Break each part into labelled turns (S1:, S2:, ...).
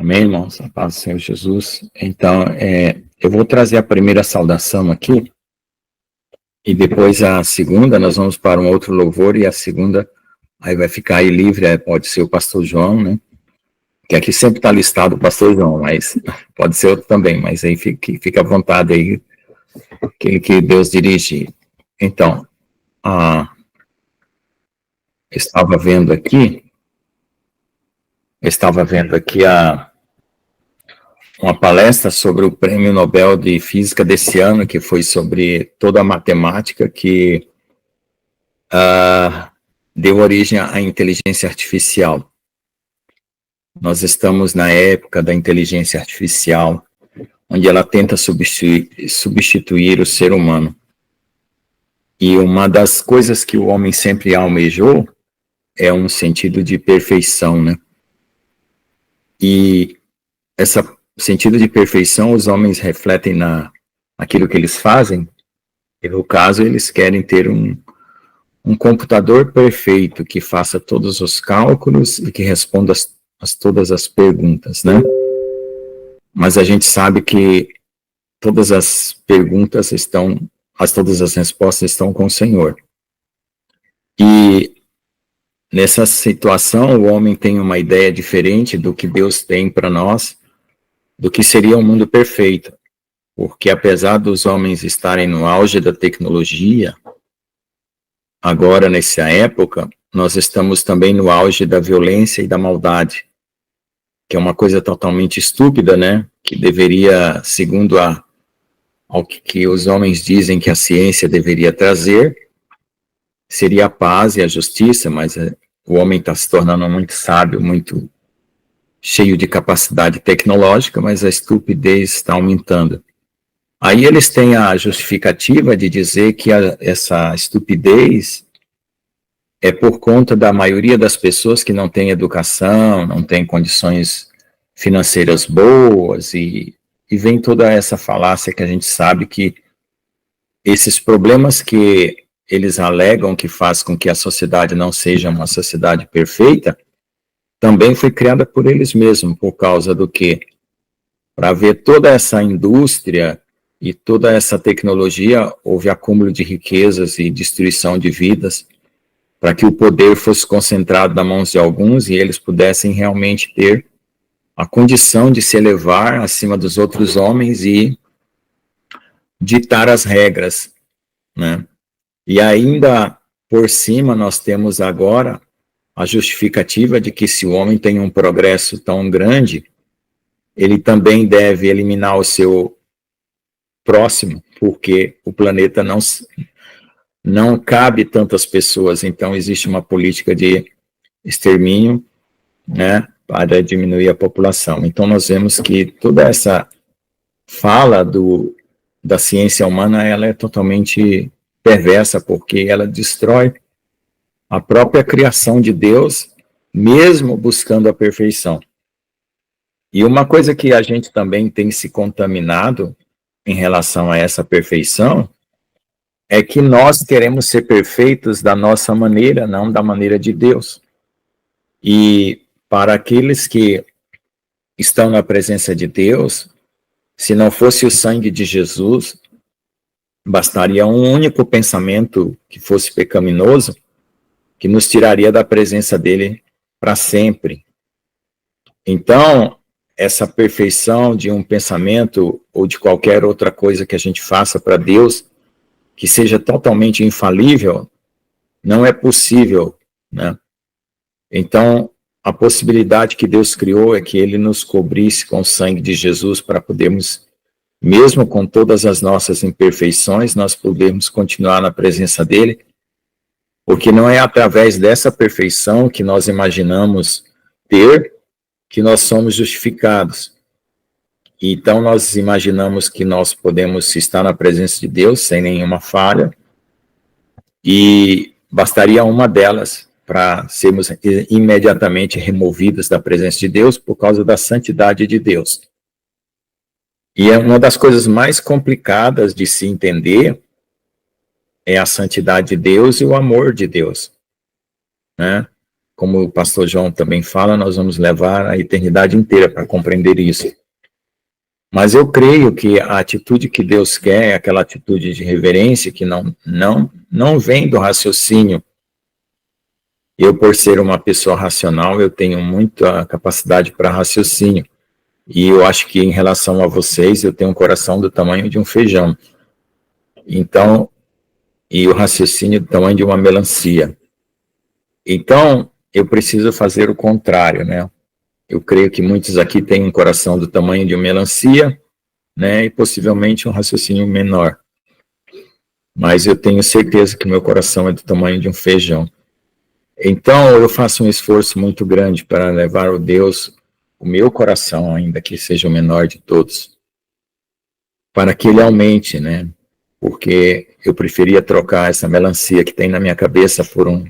S1: Amém, irmãos? A paz do Senhor Jesus. Então, eu vou trazer a primeira saudação aqui, e depois a segunda, nós vamos para um outro louvor, e a segunda, aí vai ficar aí livre, pode ser o pastor João, né? Que aqui sempre está listado o pastor João, mas pode ser outro também, mas aí fica à vontade aí, aquele que Deus dirige. Então, estava vendo aqui uma palestra sobre o Prêmio Nobel de Física desse ano, que foi sobre toda a matemática que deu origem à inteligência artificial. Nós estamos na época da inteligência artificial, onde ela tenta substituir o ser humano. E uma das coisas que o homem sempre almejou é um sentido de perfeição, né? E esse sentido de perfeição, os homens refletem naquilo que eles fazem, e no caso eles querem ter um computador perfeito que faça todos os cálculos e que responda todas as perguntas, né? Mas a gente sabe que todas as perguntas todas as respostas estão com o Senhor. E nessa situação, o homem tem uma ideia diferente do que Deus tem para nós, do que seria um mundo perfeito. Porque apesar dos homens estarem no auge da tecnologia, agora, nessa época, nós estamos também no auge da violência e da maldade, que é uma coisa totalmente estúpida, né? Que deveria, segundo ao que os homens dizem que a ciência deveria trazer, seria a paz e a justiça, mas o homem está se tornando muito sábio, muito cheio de capacidade tecnológica, mas a estupidez está aumentando. Aí eles têm a justificativa de dizer que essa estupidez é por conta da maioria das pessoas que não tem educação, não tem condições financeiras boas, e vem toda essa falácia que a gente sabe que esses problemas que eles alegam que faz com que a sociedade não seja uma sociedade perfeita, também foi criada por eles mesmos, por causa do quê? Para ver toda essa indústria e toda essa tecnologia, houve acúmulo de riquezas e destruição de vidas, para que o poder fosse concentrado nas mãos de alguns e eles pudessem realmente ter a condição de se elevar acima dos outros homens e ditar as regras, né? E ainda por cima nós temos agora a justificativa de que se o homem tem um progresso tão grande, ele também deve eliminar o seu próximo, porque o planeta não cabe tantas pessoas, então existe uma política de extermínio, né, para diminuir a população. Então nós vemos que toda essa fala da ciência humana, ela é totalmente perversa, porque ela destrói a própria criação de Deus, mesmo buscando a perfeição. E uma coisa que a gente também tem se contaminado em relação a essa perfeição, é que nós queremos ser perfeitos da nossa maneira, não da maneira de Deus. E para aqueles que estão na presença de Deus, se não fosse o sangue de Jesus, bastaria um único pensamento que fosse pecaminoso, que nos tiraria da presença dele para sempre. Então, essa perfeição de um pensamento ou de qualquer outra coisa que a gente faça para Deus, que seja totalmente infalível, não é possível, né? Então, a possibilidade que Deus criou é que ele nos cobrisse com o sangue de Jesus para podermos, mesmo com todas as nossas imperfeições, nós podermos continuar na presença dele, porque não é através dessa perfeição que nós imaginamos ter que nós somos justificados. Então nós imaginamos que nós podemos estar na presença de Deus sem nenhuma falha, e bastaria uma delas para sermos imediatamente removidos da presença de Deus por causa da santidade de Deus. E é uma das coisas mais complicadas de se entender é a santidade de Deus e o amor de Deus, né? como o pastor João também fala, nós vamos levar a eternidade inteira para compreender isso. Mas eu creio que a atitude que Deus quer é aquela atitude de reverência que não vem do raciocínio. Eu, por ser uma pessoa racional, eu tenho muita capacidade para raciocínio. E eu acho que em relação a vocês, eu tenho um coração do tamanho de um feijão. Então, e o raciocínio do tamanho de uma melancia. Então, eu preciso fazer o contrário, né? Eu creio que muitos aqui têm um coração do tamanho de uma melancia, né? E possivelmente um raciocínio menor. Mas eu tenho certeza que meu coração é do tamanho de um feijão. Então, eu faço um esforço muito grande para levar ao Deus o meu coração, ainda que seja o menor de todos, para que ele aumente, né? Porque eu preferia trocar essa melancia que tem na minha cabeça por um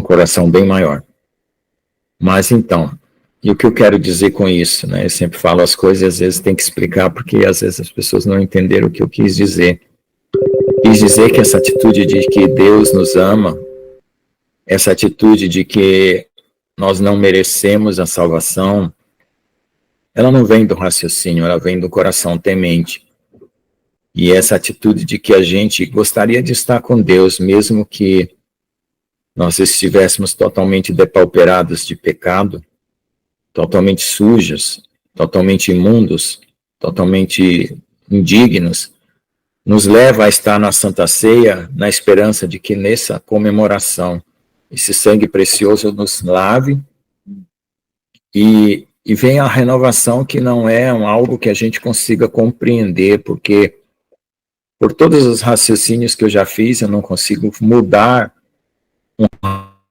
S1: coração bem maior. Mas então, e o que eu quero dizer com isso, né? Eu sempre falo as coisas e às vezes tem que explicar, porque às vezes as pessoas não entenderam o que eu quis dizer. Quis dizer que essa atitude de que Deus nos ama, essa atitude de que nós não merecemos a salvação, ela não vem do raciocínio, ela vem do coração temente. E essa atitude de que a gente gostaria de estar com Deus, mesmo que nós estivéssemos totalmente depauperados de pecado, totalmente sujos, totalmente imundos, totalmente indignos, nos leva a estar na Santa Ceia, na esperança de que nessa comemoração, esse sangue precioso nos lave e venha a renovação que não é algo que a gente consiga compreender, porque por todos os raciocínios que eu já fiz, eu não consigo mudar um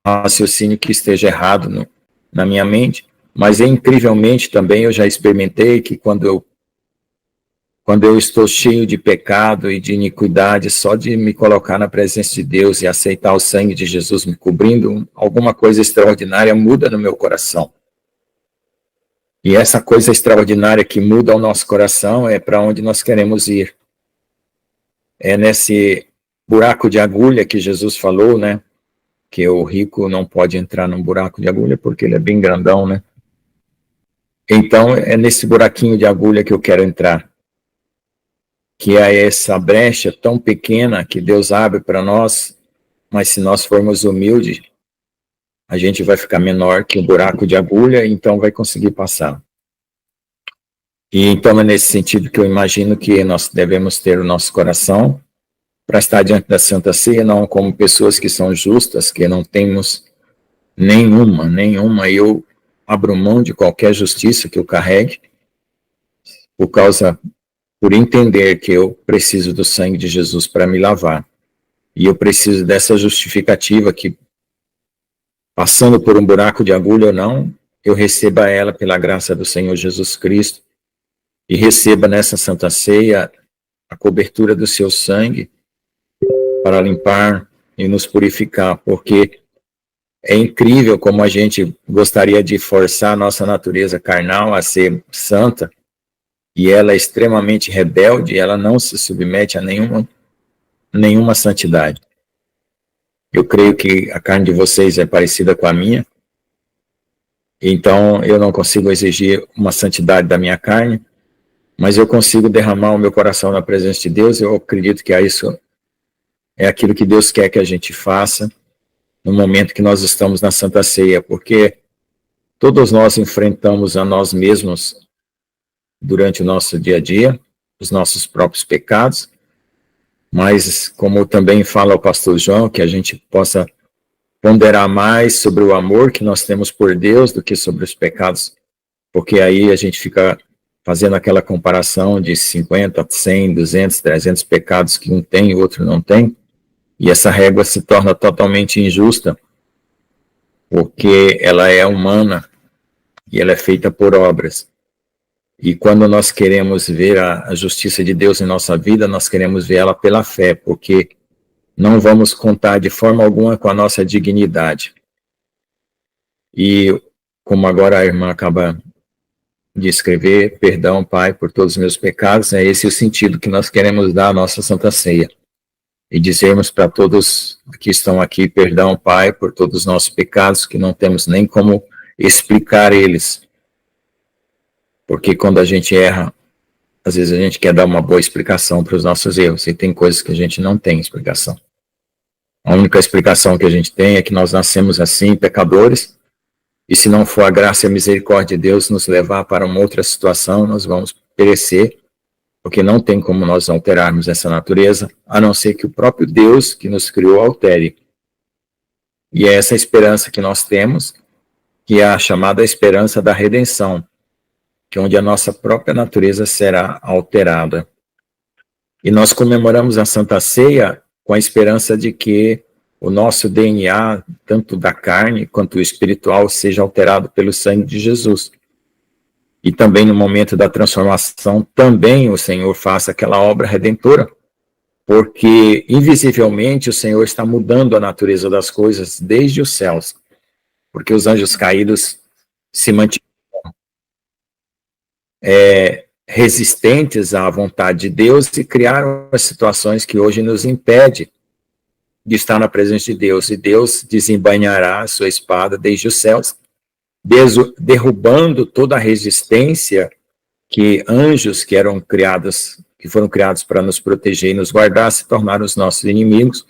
S1: raciocínio que esteja errado na minha mente, mas incrivelmente também eu já experimentei que quando eu estou cheio de pecado e de iniquidade, só de me colocar na presença de Deus e aceitar o sangue de Jesus me cobrindo, alguma coisa extraordinária muda no meu coração. E essa coisa extraordinária que muda o nosso coração é para onde nós queremos ir. É nesse buraco de agulha que Jesus falou, né? Que o rico não pode entrar num buraco de agulha porque ele é bem grandão, né? Então, é nesse buraquinho de agulha que eu quero entrar. Que é essa brecha tão pequena que Deus abre para nós, mas se nós formos humildes, a gente vai ficar menor que um buraco de agulha, então vai conseguir passar. E então é nesse sentido que eu imagino que nós devemos ter o nosso coração para estar diante da Santa Ceia, não como pessoas que são justas, que não temos nenhuma, eu abro mão de qualquer justiça que eu carregue, por entender que eu preciso do sangue de Jesus para me lavar. E eu preciso dessa justificativa que, passando por um buraco de agulha ou não, eu receba ela pela graça do Senhor Jesus Cristo e receba nessa Santa Ceia a cobertura do seu sangue para limpar e nos purificar, porque é incrível como a gente gostaria de forçar a nossa natureza carnal a ser santa, e ela é extremamente rebelde, ela não se submete a nenhuma santidade. Eu creio que a carne de vocês é parecida com a minha, então eu não consigo exigir uma santidade da minha carne, mas eu consigo derramar o meu coração na presença de Deus. Eu acredito que isso é aquilo que Deus quer que a gente faça no momento que nós estamos na Santa Ceia, porque todos nós enfrentamos a nós mesmos durante o nosso dia a dia, os nossos próprios pecados, mas como também fala o pastor João, que a gente possa ponderar mais sobre o amor que nós temos por Deus do que sobre os pecados, porque aí a gente fica fazendo aquela comparação de 50, 100, 200, 300 pecados que um tem e o outro não tem, e essa régua se torna totalmente injusta, porque ela é humana e ela é feita por obras. E quando nós queremos ver a justiça de Deus em nossa vida, nós queremos ver ela pela fé, porque não vamos contar de forma alguma com a nossa dignidade. E como agora a irmã acaba de escrever, perdão, Pai, por todos os meus pecados, é esse o sentido que nós queremos dar à nossa Santa Ceia. e dizermos para todos que estão aqui, perdão, Pai, por todos os nossos pecados, que não temos nem como explicar eles. Porque quando a gente erra, às vezes a gente quer dar uma boa explicação para os nossos erros, e tem coisas que a gente não tem explicação. A única explicação que a gente tem é que nós nascemos assim, pecadores, e se não for a graça e a misericórdia de Deus nos levar para uma outra situação, nós vamos perecer, porque não tem como nós alterarmos essa natureza, a não ser que o próprio Deus que nos criou altere. E é essa esperança que nós temos, que é a chamada esperança da redenção, que é onde a nossa própria natureza será alterada. E nós comemoramos a Santa Ceia com a esperança de que o nosso DNA, tanto da carne quanto o espiritual, seja alterado pelo sangue de Jesus. E também no momento da transformação, também o Senhor faça aquela obra redentora, porque invisivelmente o Senhor está mudando a natureza das coisas desde os céus, porque os anjos caídos se mantiveram resistentes à vontade de Deus e criaram as situações que hoje nos impedem de estar na presença de Deus, e Deus desembainhará a sua espada desde os céus, derrubando toda a resistência que anjos que foram criados para nos proteger e nos guardar, se tornaram os nossos inimigos,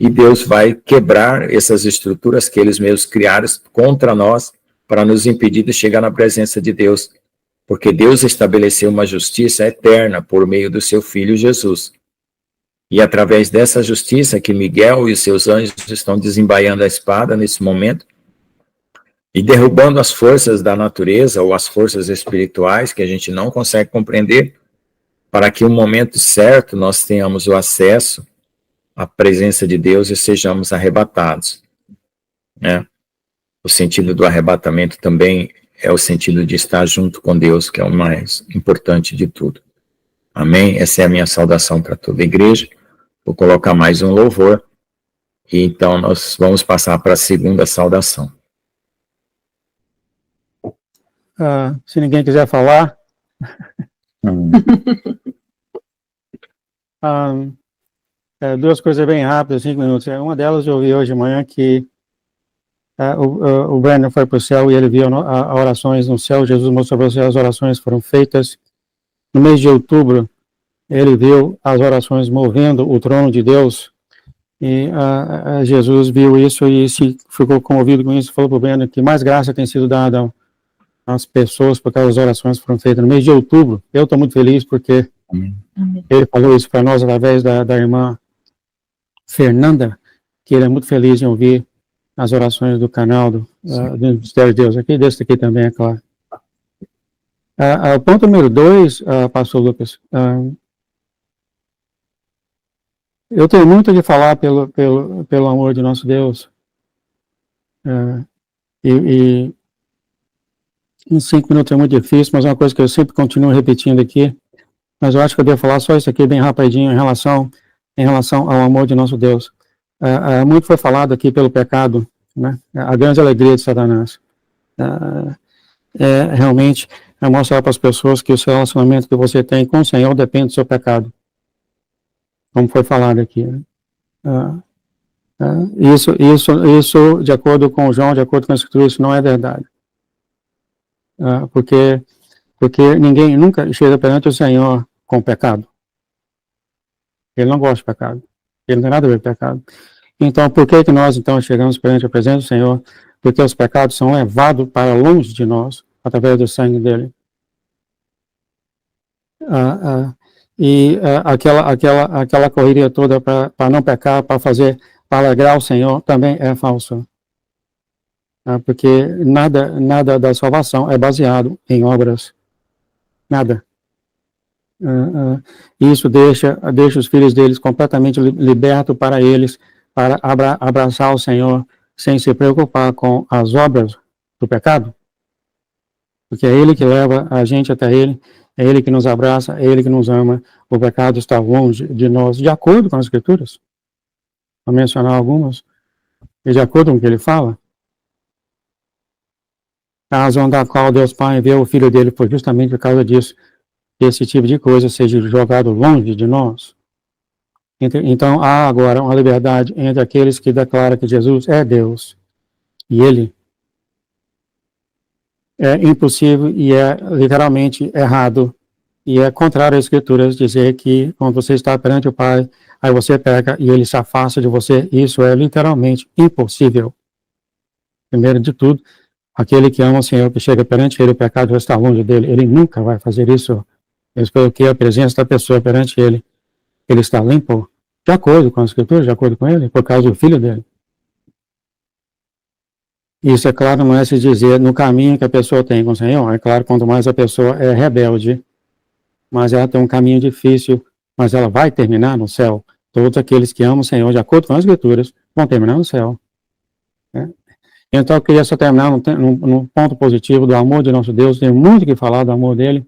S1: e Deus vai quebrar essas estruturas que eles mesmos criaram contra nós, para nos impedir de chegar na presença de Deus, porque Deus estabeleceu uma justiça eterna por meio do seu Filho Jesus. E através dessa justiça que Miguel e os seus anjos estão desembaiando a espada nesse momento, e derrubando as forças da natureza ou as forças espirituais que a gente não consegue compreender, para que no momento certo nós tenhamos o acesso à presença de Deus e sejamos arrebatados, né? O sentido do arrebatamento também é o sentido de estar junto com Deus, que é o mais importante de tudo. Amém? Essa é a minha saudação para toda a igreja. Vou colocar mais um louvor, e então nós vamos passar para a segunda saudação.
S2: Se ninguém quiser falar. Duas coisas bem rápidas, 5 minutos. Uma delas eu ouvi hoje de manhã que o Brandon foi para o céu e ele viu orações no céu. Jesus mostrou para você as orações foram feitas. No mês de outubro, ele viu as orações movendo o trono de Deus. E Jesus viu isso e ficou comovido com isso. Falou para o Brandon que mais graça tem sido dada às pessoas porque as orações foram feitas no mês de outubro. Eu estou muito feliz porque ele falou isso para nós através da irmã Fernanda, que ele é muito feliz em ouvir as orações do canal do Ministério de Deus, aqui, desse aqui também, é claro. O ponto número 2, pastor Lucas, eu tenho muito de falar pelo amor de nosso Deus, e em 5 minutos é muito difícil, mas é uma coisa que eu sempre continuo repetindo aqui, mas eu acho que eu devo falar só isso aqui bem rapidinho em relação ao amor de nosso Deus. Muito foi falado aqui pelo pecado, né? A grande alegria de Satanás realmente mostrar para as pessoas que o seu relacionamento que você tem com o Senhor depende do seu pecado, como foi falado aqui, né? Isso, de acordo com João, de acordo com a Escritura, isso não é verdade, porque ninguém nunca chega perante o Senhor com pecado. Ele não gosta de pecado. Ele não tem nada a ver com pecado. Então, por que nós, então, chegamos perante a presença do Senhor? Porque os pecados são levados para longe de nós, através do sangue dele. Aquela correria toda para não pecar, para alegrar o Senhor, também é falso. Porque nada da salvação é baseado em obras. Nada. Isso deixa os filhos deles completamente libertos para eles, para abraçar o Senhor sem se preocupar com as obras do pecado, porque é Ele que leva a gente até Ele, é Ele que nos abraça, é Ele que nos ama. O pecado está longe de nós, de acordo com as Escrituras. Vou mencionar algumas, e de acordo com o que Ele fala. A razão da qual Deus Pai enviou o Filho dele foi justamente por causa disso, que esse tipo de coisa seja jogado longe de nós. Então, há agora uma liberdade entre aqueles que declaram que Jesus é Deus e Ele é impossível e é literalmente errado e é contrário às Escrituras dizer que quando você está perante o Pai, aí você peca e Ele se afasta de você. Isso é literalmente impossível. Primeiro de tudo, aquele que ama o Senhor, que chega perante Ele, o pecado já está longe dele. Ele nunca vai fazer isso. Isso porque a presença da pessoa perante Ele, ele está limpo, de acordo com as Escrituras, de acordo com Ele, por causa do Filho dele. Isso, é claro, não é se dizer no caminho que a pessoa tem com o Senhor. É claro, quanto mais a pessoa é rebelde, mas ela tem um caminho difícil, mas ela vai terminar no céu. Todos aqueles que amam o Senhor, de acordo com as Escrituras, vão terminar no céu. Né? Então, eu queria só terminar num ponto positivo do amor de nosso Deus. Tem muito que falar do amor dele.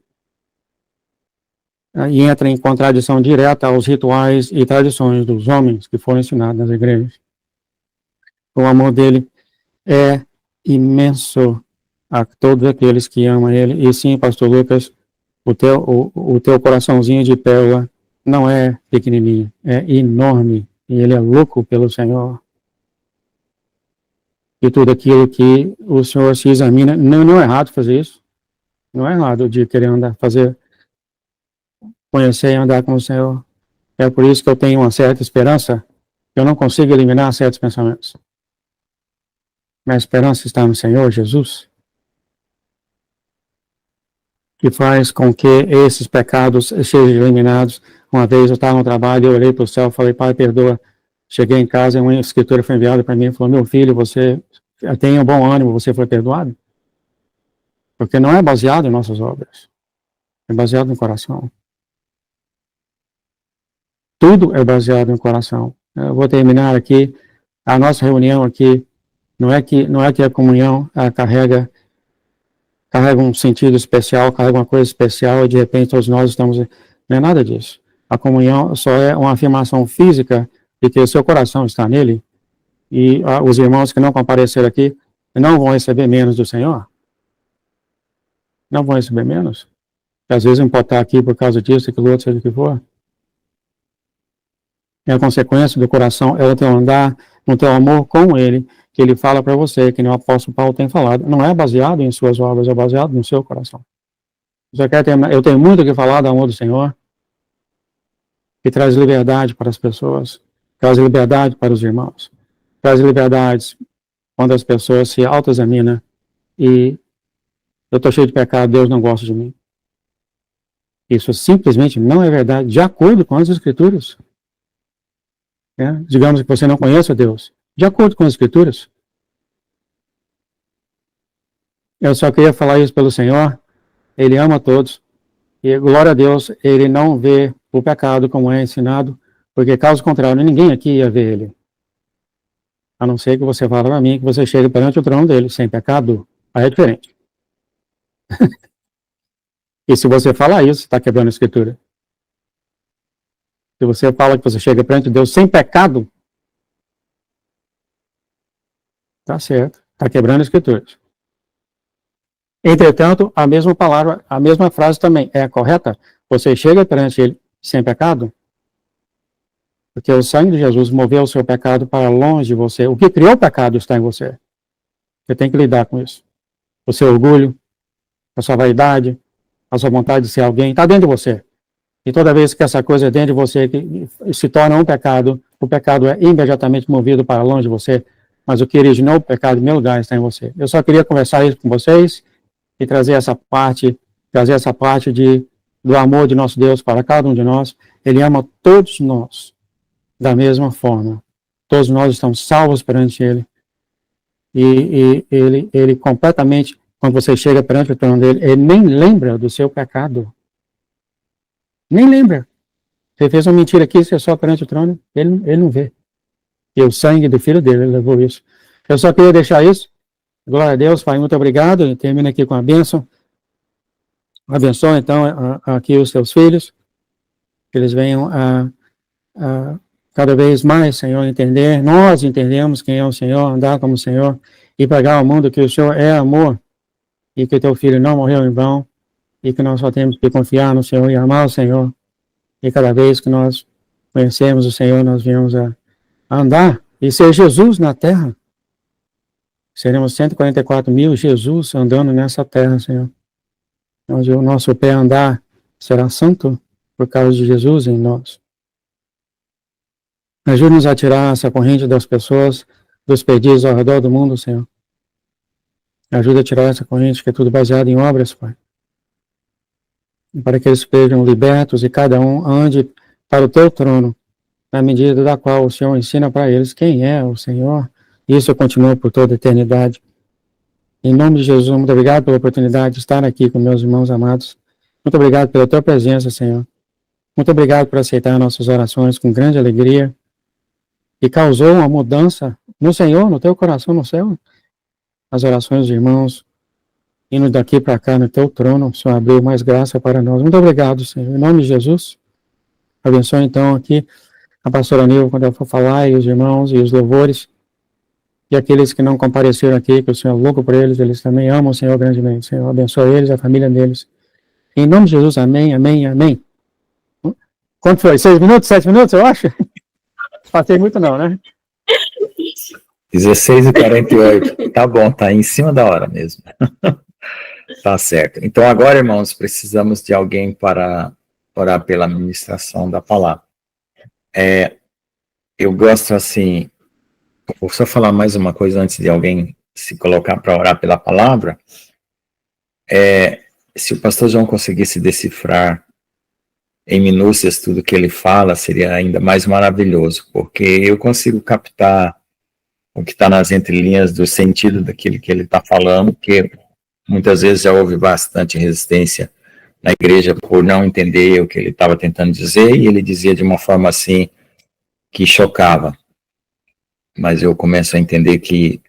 S2: E entra em contradição direta aos rituais e tradições dos homens que foram ensinados nas igrejas. O amor dele é imenso a todos aqueles que amam ele. E sim, pastor Lucas, o teu coraçãozinho de pérola não é pequenininho, é enorme. E ele é louco pelo Senhor. E tudo aquilo que o Senhor se examina, não é errado fazer isso. Não é errado de querer conhecer e andar com o Senhor. É por isso que eu tenho uma certa esperança. Eu não consigo eliminar certos pensamentos. Minha esperança está no Senhor Jesus, que faz com que esses pecados sejam eliminados. Uma vez eu estava no trabalho, eu olhei para o céu e falei, Pai, perdoa. Cheguei em casa e uma escritura foi enviada para mim e falou, meu filho, você tenha bom ânimo, você foi perdoado. Porque não é baseado em nossas obras, é baseado no coração. Tudo é baseado no coração. Eu vou terminar aqui, a nossa reunião aqui, não é que a comunhão carrega um sentido especial, carrega uma coisa especial, e de repente todos nós estamos... Não é nada disso. A comunhão só é uma afirmação física de que o seu coração está nele, e os irmãos que não compareceram aqui não vão receber menos do Senhor. Não vão receber menos. Porque às vezes não pode estar aqui por causa disso, aquilo outro, seja o que for. É a consequência do coração, é o teu andar, no teu amor com ele, que ele fala para você, que nem o apóstolo Paulo tem falado. Não é baseado em suas obras, é baseado no seu coração. Eu tenho muito que falar do amor do Senhor, que traz liberdade para as pessoas, traz liberdade para os irmãos, traz liberdade quando as pessoas se autoexaminam e eu estou cheio de pecado, Deus não gosta de mim. Isso simplesmente não é verdade, de acordo com as Escrituras. Digamos que você não conhece a Deus, de acordo com as Escrituras. Eu só queria falar isso pelo Senhor, Ele ama todos, e glória a Deus, Ele não vê o pecado como é ensinado, porque caso contrário, ninguém aqui ia ver Ele. A não ser que você fale para mim que você chega perante o trono dele, sem pecado, aí é diferente. E se você falar isso, está quebrando a Escritura. Se você fala que você chega perante Deus sem pecado, tá certo, está quebrando a Escritura. Entretanto, a mesma palavra, a mesma frase também é correta. Você chega perante ele sem pecado, porque o sangue de Jesus moveu o seu pecado para longe de você. O que criou o pecado está em você. Você tem que lidar com isso. O seu orgulho, a sua vaidade, a sua vontade de ser alguém, está dentro de você. E toda vez que essa coisa é dentro de você que se torna um pecado, o pecado é imediatamente movido para longe de você, mas o que originou o pecado em meu lugar está em você. Eu só queria conversar isso com vocês e trazer essa parte do amor de nosso Deus para cada um de nós. Ele ama todos nós da mesma forma. Todos nós estamos salvos perante Ele. E ele completamente, quando você chega perante o trono dele, ele nem lembra do seu pecado. Nem lembra. Você fez uma mentira aqui, você só perante o trono, ele não vê. E o sangue do filho dele levou isso. Eu só queria deixar isso. Glória a Deus, Pai, muito obrigado. Eu termino aqui com a bênção. Abençoa, então, aqui os teus filhos, que eles venham cada vez mais, Senhor, entender. Nós entendemos quem é o Senhor, andar como o Senhor e pregar ao mundo que o Senhor é amor e que o teu filho não morreu em vão e que nós só temos que confiar no Senhor e amar o Senhor. E cada vez que nós conhecermos o Senhor, nós viemos a andar e ser Jesus na terra. Seremos 144 mil Jesus andando nessa terra, Senhor. Onde o nosso pé andar será santo por causa de Jesus em nós. Ajude-nos a tirar essa corrente das pessoas, dos perdidos ao redor do mundo, Senhor. Ajuda a tirar essa corrente que é tudo baseado em obras, Pai. Para que eles sejam libertos e cada um ande para o Teu trono, na medida da qual o Senhor ensina para eles quem é o Senhor. E isso continua por toda a eternidade. Em nome de Jesus, muito obrigado pela oportunidade de estar aqui com meus irmãos amados. Muito obrigado pela Tua presença, Senhor. Muito obrigado por aceitar nossas orações com grande alegria. E causou uma mudança no Senhor, no Teu coração, no céu. As orações dos irmãos, indo daqui para cá no Teu trono, o Senhor abriu mais graça para nós. Muito obrigado, Senhor. Em nome de Jesus, abençoe então aqui a pastora Nil, quando ela for falar, e os irmãos, e os louvores, e aqueles que não compareceram aqui, que o Senhor é louco por eles, eles também amam o Senhor grandemente. Senhor, abençoe eles, a família deles. Em nome de Jesus, amém, amém, amém. Quanto foi? 6 minutos, 7 minutos, eu acho? Passei muito não, né?
S1: 16h48. Tá bom, tá em cima da hora mesmo. Tá certo. Então agora, irmãos, precisamos de alguém para orar pela ministração da palavra. Eu gosto assim, vou só falar mais uma coisa antes de alguém se colocar para orar pela palavra. Se o pastor João conseguisse decifrar em minúcias tudo que ele fala, seria ainda mais maravilhoso, porque eu consigo captar o que está nas entrelinhas do sentido daquilo que ele está falando, que muitas vezes já houve bastante resistência na igreja por não entender o que ele estava tentando dizer, e ele dizia de uma forma assim que chocava. Mas eu começo a entender que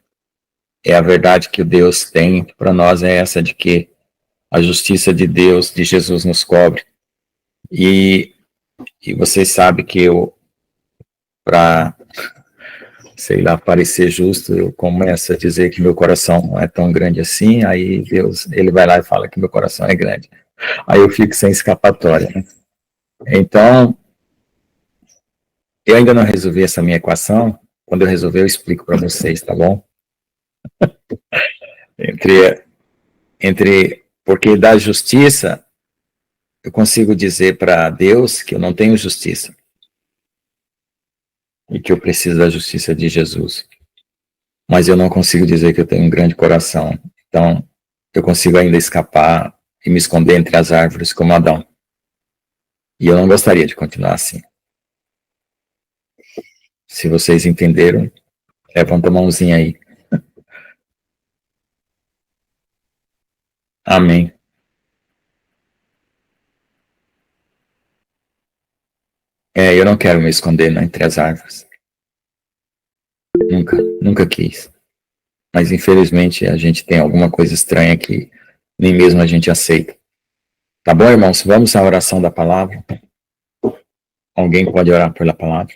S1: a verdade que o Deus tem para nós é essa, de que a justiça de Deus, de Jesus, nos cobre. E vocês sabem que eu, para, sei lá, parecer justo, eu começo a dizer que meu coração não é tão grande assim, aí Deus, ele vai lá e fala que meu coração é grande. Aí eu fico sem escapatória, né? Então, eu ainda não resolvi essa minha equação. Quando eu resolver, eu explico para vocês, tá bom? Porque da justiça, eu consigo dizer para Deus que eu não tenho justiça. E que eu preciso da justiça de Jesus. Mas eu não consigo dizer que eu tenho um grande coração. Então, eu consigo ainda escapar e me esconder entre as árvores como Adão. E eu não gostaria de continuar assim. Se vocês entenderam, levanta a mãozinha aí. Amém. Eu não quero me esconder entre as árvores. Nunca quis. Mas infelizmente a gente tem alguma coisa estranha que nem mesmo a gente aceita. Tá bom, irmãos? Vamos à oração da palavra. Alguém pode orar pela palavra?